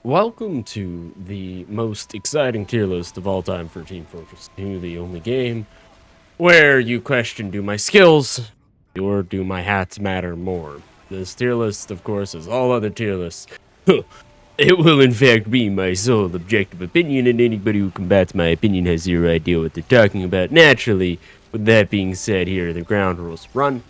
Welcome to the most exciting tier list of all time for Team Fortress 2, the only game where you question, do my skills or do my hats matter more? This tier list, of course, is all other tier lists. It will in fact be my sole objective opinion, and anybody who combats my opinion has zero idea what they're talking about. Naturally, with that being said, here are the ground rules. Run.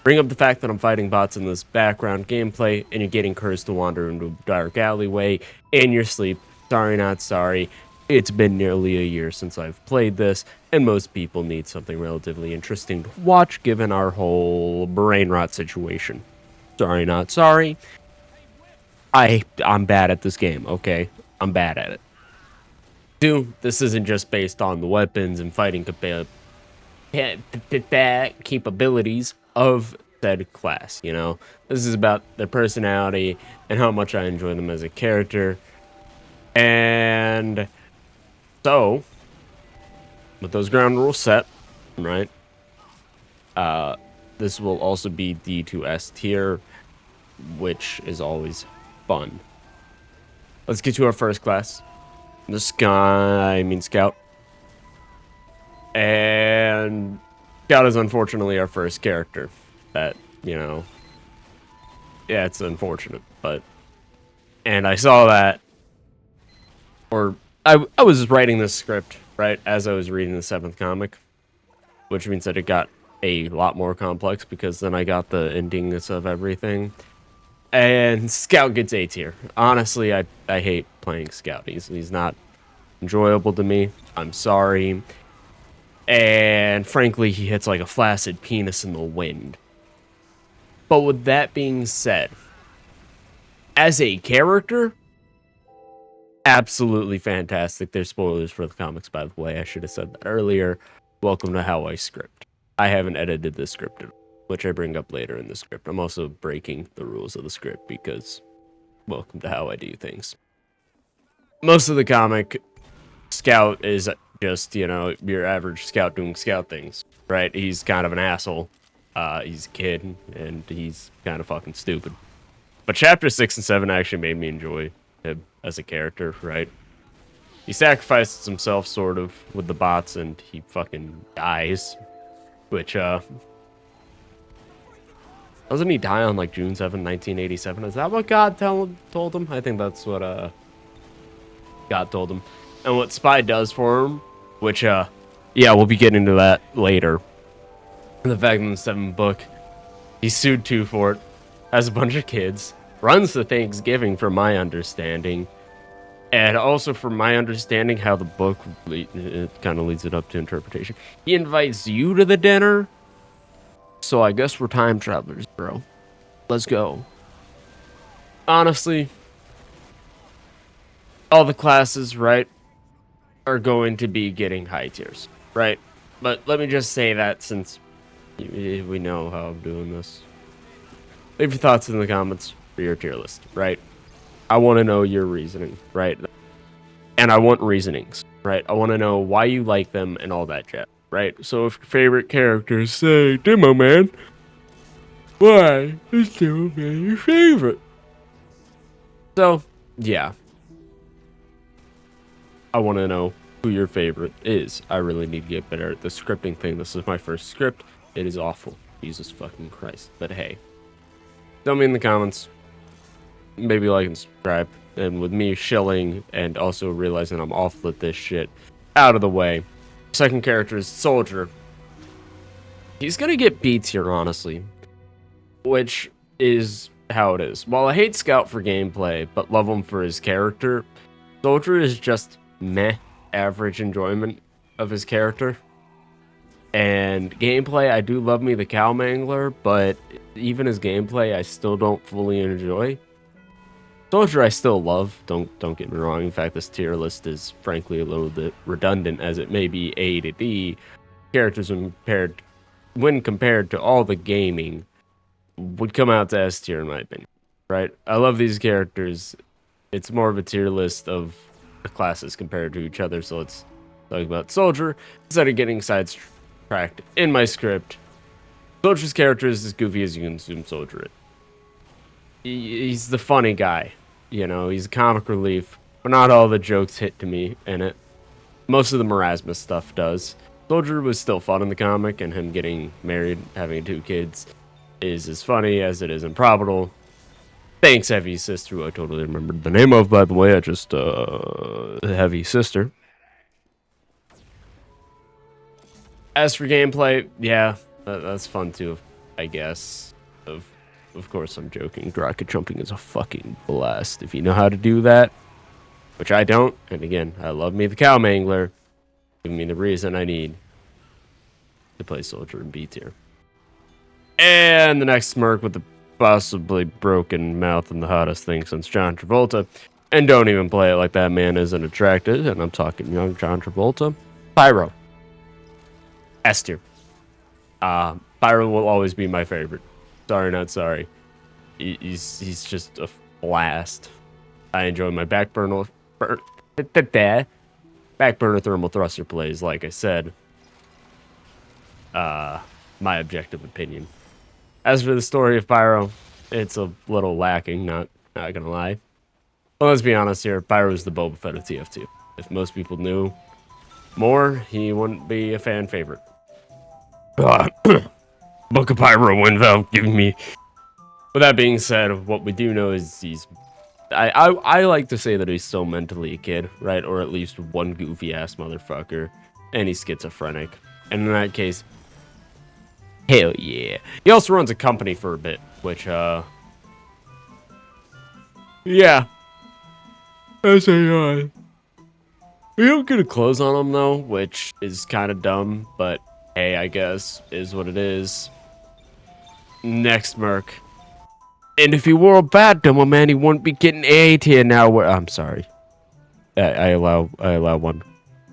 Bring up the fact that I'm fighting bots in this background gameplay, and you're getting cursed to wander into a dark alleyway in your sleep. Sorry, not sorry. It's been nearly a year since I've played this, and most people need something relatively interesting to watch given our whole brain rot situation. Sorry, not sorry. I'm bad at this game, okay? I'm bad at it. Two, this isn't just based on the weapons and fighting capabilities of said class, you know? This is about their personality and how much I enjoy them as a character. And so, with those ground rules set, right? This will also be D to S tier, which is always fun. Let's get to our first class. Scout. And Scout is unfortunately our first character. That, yeah, it's unfortunate, but... And I saw that, or I was writing this script, right, as I was reading the 7th comic, which means that it got a lot more complex, because then I got the endingness of everything. And Scout gets A tier. Honestly, I hate playing Scout. He's not enjoyable to me. I'm sorry. And frankly, he hits like a flaccid penis in the wind. But with that being said, as a character, absolutely fantastic. There's spoilers for the comics, by the way. I should have said that earlier. Welcome to how I script. I haven't edited this script, which I bring up later in the script. I'm also breaking the rules of the script because welcome to how I do things. Most of the comic, Scout is just, your average Scout doing Scout things, right? He's kind of an asshole. He's a kid, and he's kind of fucking stupid. But chapter 6 and 7 actually made me enjoy him as a character, right? He sacrifices himself, sort of, with the bots, and he fucking dies. Which, doesn't he die on, like, June 7, 1987? Is that what God told him? I think that's what, God told him. And what Spy does for him, which, yeah, we'll be getting to that later. The fact in the 7th book, he's sued too for it, has a bunch of kids, runs the Thanksgiving, from my understanding, and also from my understanding how the book, it kind of leads it up to interpretation. He invites you to the dinner, so I guess we're time travelers, bro. Let's go. Honestly, all the classes, right, are going to be getting high tiers, right? But let me just say that since we know how I'm doing this. Leave your thoughts in the comments for your tier list, right? I want to know your reasoning, right? And I want reasonings, right? I want to know why you like them and all that jazz, right? So if your favorite characters say, Demo Man, why is Demo Man your favorite? So, yeah. I want to know who your favorite is. I really need to get better at the scripting thing. This is my first script. It is awful. Jesus fucking Christ. But hey, tell me in the comments. Maybe like and subscribe. And with me shilling and also realizing I'm awful at this shit out of the way. Second character is Soldier. He's gonna get B tier, honestly. Which is how it is. While I hate Scout for gameplay, but love him for his character, Soldier is just meh average enjoyment of his character. And gameplay, I do love me the Cow Mangler, but even his gameplay, I still don't fully enjoy. Soldier, I still love. Don't get me wrong. In fact, this tier list is frankly a little bit redundant, as it may be A to D. Characters when compared to all the gaming would come out to S tier in my opinion. Right? I love these characters. It's more of a tier list of the classes compared to each other. So let's talk about Soldier instead of getting sidetracked in my script. Soldier's character is as goofy as you can assume Soldier is. He's the funny guy. You know, he's a comic relief, but not all the jokes hit to me in it. Most of the Marasmus stuff does. Soldier was still fun in the comic, and him getting married, having 2 kids, is as funny as it is improbable. Thanks, Heavy Sister, who I totally remembered the name of, by the way. I just, Heavy Sister. As for gameplay, yeah, that's fun too, I guess. Of course, I'm joking. Rocket jumping is a fucking blast if you know how to do that, which I don't. And again, I love me the cow mangler, giving me the reason I need to play Soldier in B tier. And the next smirk with the possibly broken mouth and the hottest thing since John Travolta. And don't even play it like that man isn't attractive. And I'm talking young John Travolta. Pyro. S tier. Pyro will always be my favorite. Sorry, not sorry. He's just a blast. I enjoy my back burner thermal thruster plays, like I said. My objective opinion. As for the story of Pyro, it's a little lacking, not gonna lie. But let's be honest here, Pyro is the Boba Fett of TF2. If most people knew more, he wouldn't be a fan favorite. Book of Pyro when Valve giving me. With that being said, what we do know is he's. I like to say that he's still mentally a kid, right? Or at least one goofy ass motherfucker. And he's schizophrenic. And in that case, hell yeah. He also runs a company for a bit, which, yeah. That's a, we don't get a close on him, though, which is kind of dumb, but hey, I guess, is what it is. Next Merc. And if he were a bad demo man, he wouldn't be getting A tier now. I'm sorry. I allow one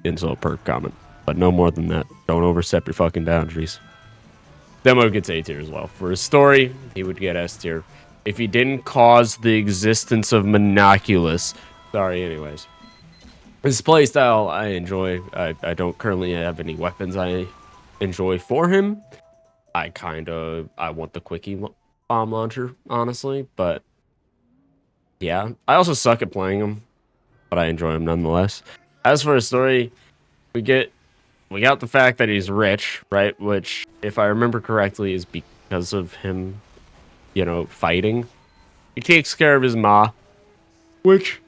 insult per comment, but no more than that. Don't overstep your fucking boundaries. Demo gets A tier as well. For his story, he would get S tier. If he didn't cause the existence of Monoculus. Sorry, anyways. His playstyle, I enjoy. I don't currently have any weapons I enjoy for him. I want the quickie bomb launcher, honestly, but yeah. I also suck at playing him, but I enjoy him nonetheless. As for his story, we got the fact that he's rich, right? Which, if I remember correctly, is because of him, you know, fighting. He takes care of his ma, which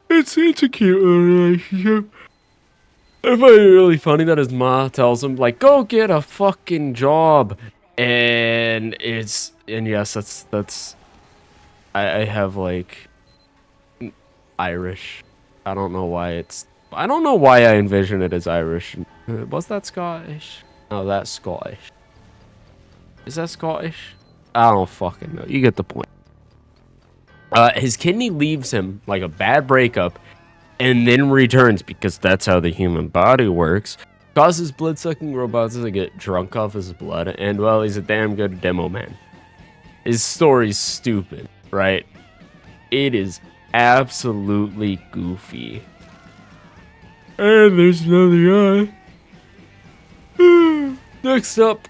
it's a cute relationship. I find it really funny that his ma tells him, like, go get a fucking job. And yes, that's I have like Irish. I don't know why I envision it as Irish. Was that Scottish? No, that's Scottish. Is that Scottish? I don't fucking know. You get the point. His kidney leaves him like a bad breakup and then returns because that's how the human body works. Causes blood-sucking robots to get drunk off his blood, and well, he's a damn good demo man. His story's stupid, right? It is absolutely goofy. And there's another guy. Next up,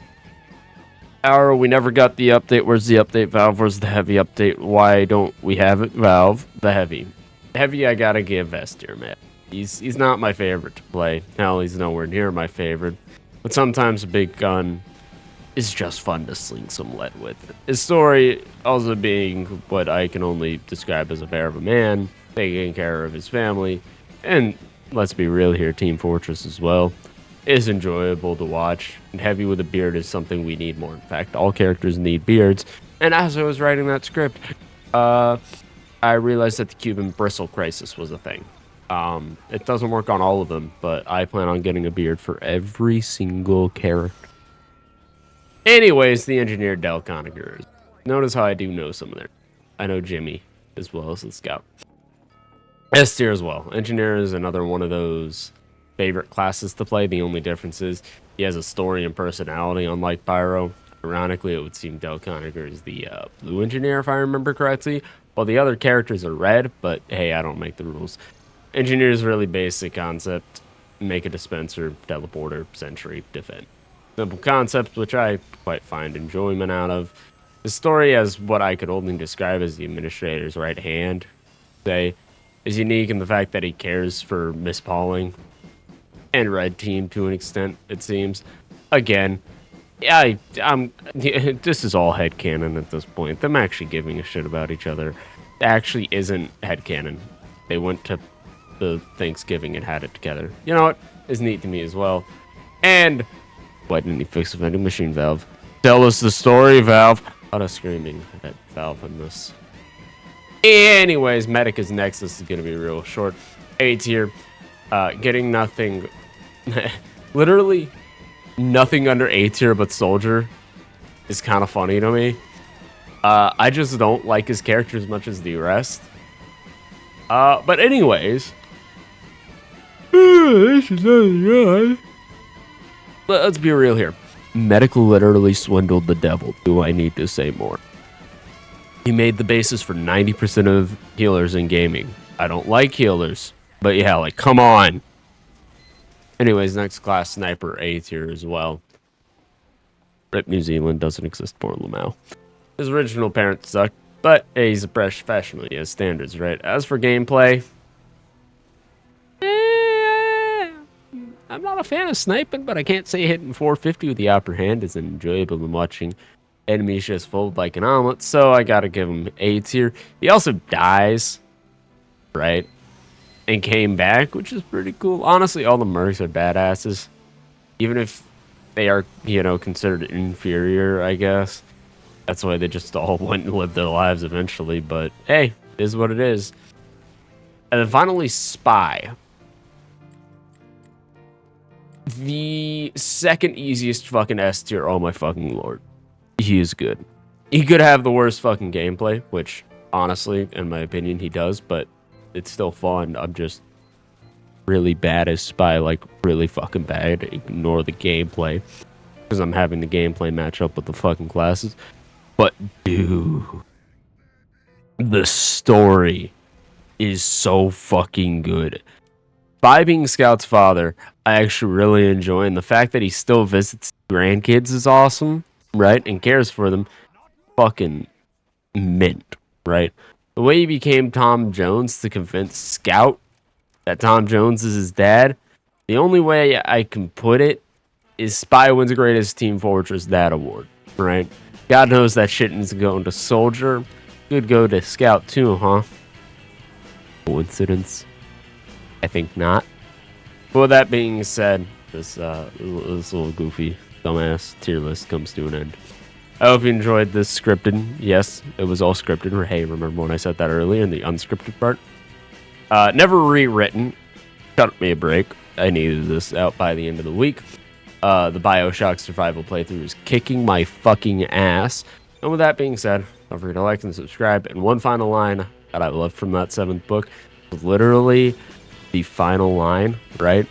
Arrow. We never got the update. Where's the update, Valve? Where's the heavy update? Why don't we have it, Valve? The heavy. Heavy, I gotta give S tier, man. He's not my favorite to play. Hell, he's nowhere near my favorite. But sometimes a big gun is just fun to sling some lead with. His story also being what I can only describe as a bear of a man, taking care of his family, and let's be real here, Team Fortress as well, is enjoyable to watch. And Heavy with a beard is something we need more. In fact, all characters need beards. And as I was writing that script, I realized that the Cuban bristle crisis was a thing. It doesn't work on all of them, but I plan on getting a beard for every single character. Anyways, the engineer Del Conagers. Notice how I do know some of them. I know Jimmy as well as the scout. S tier as well. Engineer is another one of those favorite classes to play. The only difference is he has a story and personality, unlike Pyro. Ironically, it would seem Del Conager is the blue engineer, if I remember correctly. While the other characters are red, but hey, I don't make the rules. Engineer is really basic concept. Make a dispenser, teleporter, sentry, defend. Simple concept, which I quite find enjoyment out of. The story as what I could only describe as the administrator's right hand. say is unique in the fact that he cares for Miss Pauling and Red Team to an extent, it seems. Again, I'm this is all headcanon at this point. Them actually giving a shit about each other actually isn't headcanon. They went to the Thanksgiving and had it together. You know what? Is neat to me as well. And why didn't he fix the vending machine, Valve? Tell us the story, Valve. A lot of screaming at Valve in this. Anyways, Medic is next. This is going to be real short. A tier. Getting nothing. Literally nothing under A tier but Soldier is kind of funny to me. I just don't like his character as much as the rest. But anyways. Let's be real here. Medic literally swindled the devil. Do I need to say more? He made the basis for 90% of healers in gaming. I don't like healers, but yeah, like, come on. Anyways, next class, Sniper, A tier as well. RIP New Zealand, doesn't exist for Lamau. His original parents sucked, but hey, he's a professional. He has standards, right? As for gameplay, I'm not a fan of sniping, but I can't say hitting 450 with the upper hand is enjoyable than watching enemies just fold like an omelet, so I gotta give him A tier. He also dies, right? And came back, which is pretty cool. Honestly, all the mercs are badasses. Even if they are, you know, considered inferior, I guess. That's why they just all went and lived their lives eventually, but hey, it is what it is. And then finally, Spy. The second easiest fucking S tier, oh my fucking lord. He is good. He could have the worst fucking gameplay, which honestly, in my opinion, he does, but it's still fun. I'm just really bad as Spy, like really fucking bad. Ignore the gameplay because I'm having the gameplay match up with the fucking classes. But dude, the story is so fucking good. By being Scout's father, I actually really enjoy, and the fact that he still visits grandkids is awesome, right? And cares for them. Fucking mint, right? The way he became Tom Jones to convince Scout that Tom Jones is his dad, the only way I can put it is Spy wins Greatest Team Fortress that award, right? God knows that shit needs to go into Soldier. Could go to Scout too, huh? Coincidence? I think not. But with that being said, this little goofy, dumbass tier list comes to an end. I hope you enjoyed this scripted. Yes, it was all scripted. Hey, remember when I said that earlier in the unscripted part? Never rewritten. Cut me a break. I needed this out by the end of the week. The BioShock survival playthrough is kicking my fucking ass. And with that being said, don't forget to like and subscribe. And one final line that I loved from that 7th book was literally the final line, right?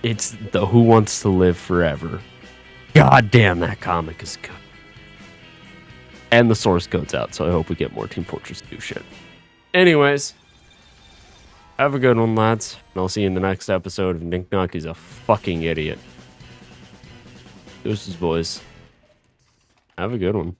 It's the Who Wants to Live Forever. God damn, that comic is good. And the source code's out, so I hope we get more Team Fortress 2 shit. Anyways, have a good one, lads. And I'll see you in the next episode of niqnoqqy's a fucking idiot. Deuces, boys. Have a good one.